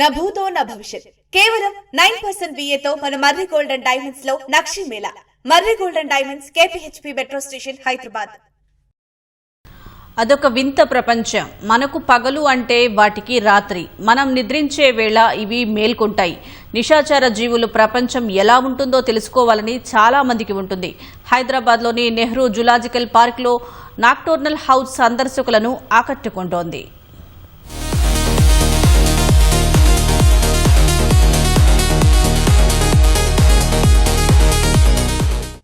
నా భూతో నా భవిష్యత్. కేవలం 9% VAతో మన మర్రి గోల్డ్ అండ్ డైమండ్స్ లో Nakshi Mela. Marri gold and diamonds, KPHP metro station, Hyderabad. అదొక వింత ప్రపంచం. మనకు పగలు అంటే వాటికి రాత్రి. మనం నిద్రించే వేళ ఇవి మేల్కొంటాయి. నిశాచర జీవులు ప్రపంచం ఎలా ఉంటుందో తెలుసుకోవాలని చాలా మందికి ఉంటుంది. హైదరాబాద్లోని నెహ్రూ జూలాజికల్ పార్క్లో నాక్టోర్నల్ హౌస్ సందర్శకులను ఆకట్టుకుంటోంది.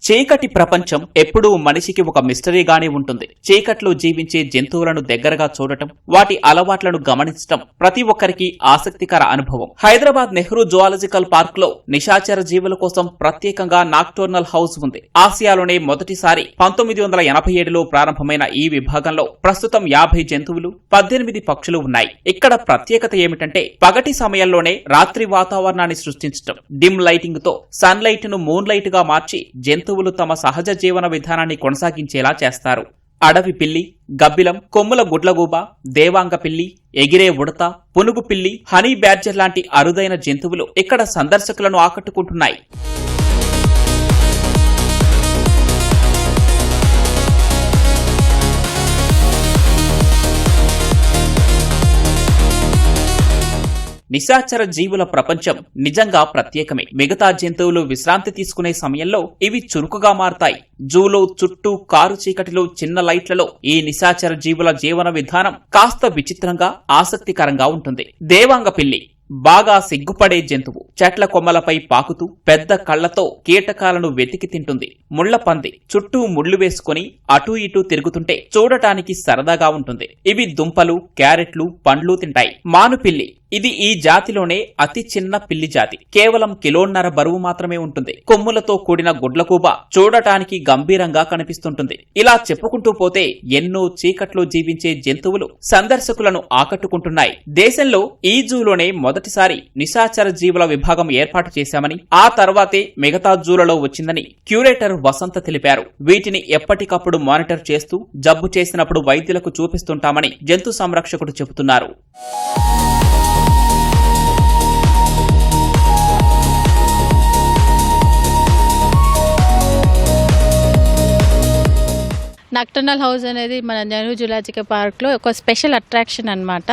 చీకటి ప్రపంచం ఎప్పుడూ మనిషికి ఒక మిస్టరీగానే ఉంటుంది. చీకట్లో జీవించే జంతువులను దగ్గరగా చూడటం, వాటి అలవాట్లను గమనించటం ప్రతి ఒక్కరికి ఆసక్తికర అనుభవం. హైదరాబాద్ నెహ్రూ జువాలజికల్ పార్క్ లో నిశాచర జీవుల కోసం ప్రత్యేకంగా నాక్టోర్నల్ హౌస్ ఉంది. ఆసియాలోనే మొదటిసారి 1987లో ప్రారంభమైన ఈ విభాగంలో ప్రస్తుతం 50 జంతువులు, 18 పక్షులు ఉన్నాయి. ఇక్కడ ప్రత్యేకత ఏమిటంటే పగటి సమయంలోనే రాత్రి వాతావరణాన్ని సృష్టించటం. డిమ్ లైటింగ్ తో సన్ లైట్ ను మూన్ లైట్ గా మార్చి జంతువులు తమ సహజ జీవన విధానాన్ని కొనసాగించేలా చేస్తారు. అడవి పిల్లి, గబ్బిలం, కొమ్ముల గుడ్లగూబ, దేవాంగ పిల్లి, ఎగిరే ఉడత, పునుగు పిల్లి, హనీ బ్యాడ్జర్ లాంటి అరుదైన జంతువులు ఇక్కడ సందర్శకులను ఆకట్టుకుంటున్నాయి. నిశాచర జీవుల ప్రపంచం నిజంగా ప్రత్యేకమే. మిగతా జంతువులు విశ్రాంతి తీసుకునే సమయంలో ఇవి చురుకుగా మారతాయి. జూలో చుట్టూ కారు చీకటిలో చిన్న లైట్లలో ఈ నిశాచర జీవుల జీవన విధానం కాస్త విచిత్రంగా, ఆసక్తికరంగా ఉంటుంది. దేవాంగ పిల్లి బాగా సిగ్గుపడే జంతువు. చెట్ల కొమ్మలపై పాకుతూ పెద్ద కళ్లతో కీటకాలను వెతికి తింటుంది. ముళ్ల పంది చుట్టూ ముళ్లు వేసుకుని అటూ ఇటూ తిరుగుతుంటే చూడటానికి సరదాగా ఉంటుంది. ఇవి దుంపలు, క్యారెట్లు, పండ్లు తింటాయి. మానుపిల్లి ఇది ఈ జాతిలోనే అతి చిన్న పిల్లి జాతి. కేవలం 1.5 కిలోల బరువు మాత్రమే ఉంటుంది. కొమ్ములతో కూడిన గుడ్లకూబ చూడటానికి గంభీరంగా కనిపిస్తుంటుంది. ఇలా చెప్పుకుంటూ పోతే ఎన్నో చీకట్లో జీవించే జంతువులు సందర్శకులను ఆకట్టుకుంటున్నాయి. దేశంలో ఈ జూలోనే మొదటిసారి నిశాచర జీవుల విభాగం ఏర్పాటు చేశామని, ఆ తర్వాతే మిగతా జూలలో వచ్చిందని క్యూరేటర్ వసంత తెలిపారు. వీటిని ఎప్పటికప్పుడు మానిటర్ చేస్తూ జబ్బు చేసినప్పుడు వైద్యులకు చూపిస్తుంటామని జంతు సంరక్షకుడు చెబుతున్నారు. నాక్టర్నల్ హౌస్ అనేది మన నెహ్రూ జూలాజికల్ పార్క్లో ఒక స్పెషల్ అట్రాక్షన్ అనమాట.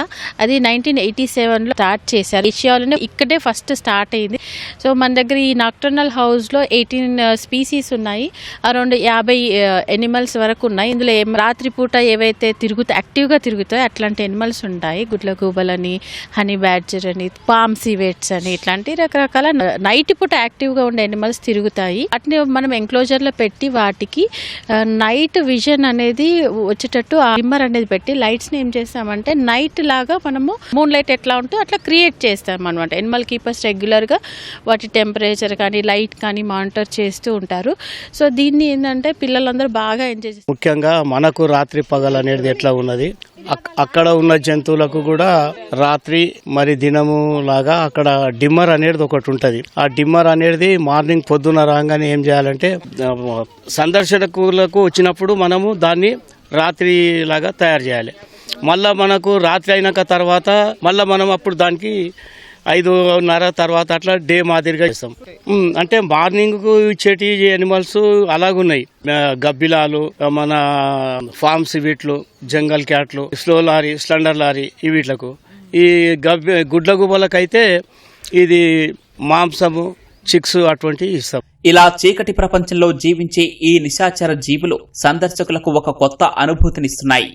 అది 1987లో స్టార్ట్ చేశారు. ఏషియాలోనే ఇక్కడే ఫస్ట్ స్టార్ట్ అయింది. సో మన దగ్గర ఈ నాక్టర్నల్ హౌస్లో 18 స్పీసీస్ ఉన్నాయి. అరౌండ్ 50 ఎనిమల్స్ వరకు ఉన్నాయి. ఇందులో రాత్రిపూట ఏవైతే యాక్టివ్గా తిరుగుతాయో అట్లాంటి ఎనిమల్స్ ఉంటాయి. గుడ్లగూబలని, హనీ బ్యాడ్జర్ అని, పామ్ సివేట్స్ అని, ఇట్లాంటి రకరకాల నైట్ పూట యాక్టివ్గా ఉండే ఎనిమల్స్ తిరుగుతాయి. వాటిని మనం ఎంక్లోజర్లో పెట్టి వాటికి నైట్ విజన్ అనేది వచ్చేటట్టు ఆ డిమ్మర్ అనేది పెట్టి లైట్స్ ని ఏం చేస్తామంటే నైట్ లాగా మనము మూన్ లైట్ ఎట్లా ఉంటో అట్లా క్రియేట్ చేస్తాం అనమాట. ఎనిమల్ కీపర్స్ రెగ్యులర్ గా వాటి టెంపరేచర్ కానీ లైట్ కానీ మానిటర్ చేస్తూ ఉంటారు. సో దీన్ని ఏంటంటే పిల్లలందరూ బాగా ఎంజాయ్ చేస్తారు. ముఖ్యంగా మనకు రాత్రి పగలు అనేది ఎట్లా ఉన్నది, అక్కడ ఉన్న జంతువులకు కూడా రాత్రి మరి దినము లాగా అక్కడ డిమ్మర్ అనేది ఒకటి ఉంటది. ఆ డిమ్మర్ అనేది మార్నింగ్ పొద్దున రాగానే ఏం చేయాలంటే సందర్శకులకు వచ్చినప్పుడు మనము దాన్ని రాత్రి లాగా తయారు చేయాలి. మళ్ళా మనకు రాత్రి అయినాక తర్వాత మళ్ళా మనం అప్పుడు దానికి 5:30 తర్వాత అట్లా డే మాదిరిగా ఇస్తాం. అంటే మార్నింగ్ కు ఇచ్చేటి ఎనిమల్స్ అలాగున్నాయి. గబ్బిలాలు, మన ఫార్మ్స్, వీట్లు, జంగల్ క్యాట్లు, స్లో లారీ, స్లండర్ లారీ, వీట్లకు. ఈ గుడ్లగూబలకైతే ఇది మాంసము, చిక్స్ అటువంటివి ఇస్తాం. ఇలా చీకటి ప్రపంచంలో జీవించే ఈ నిశాచర జీవులు సందర్శకులకు ఒక కొత్త అనుభూతినిస్తున్నాయి.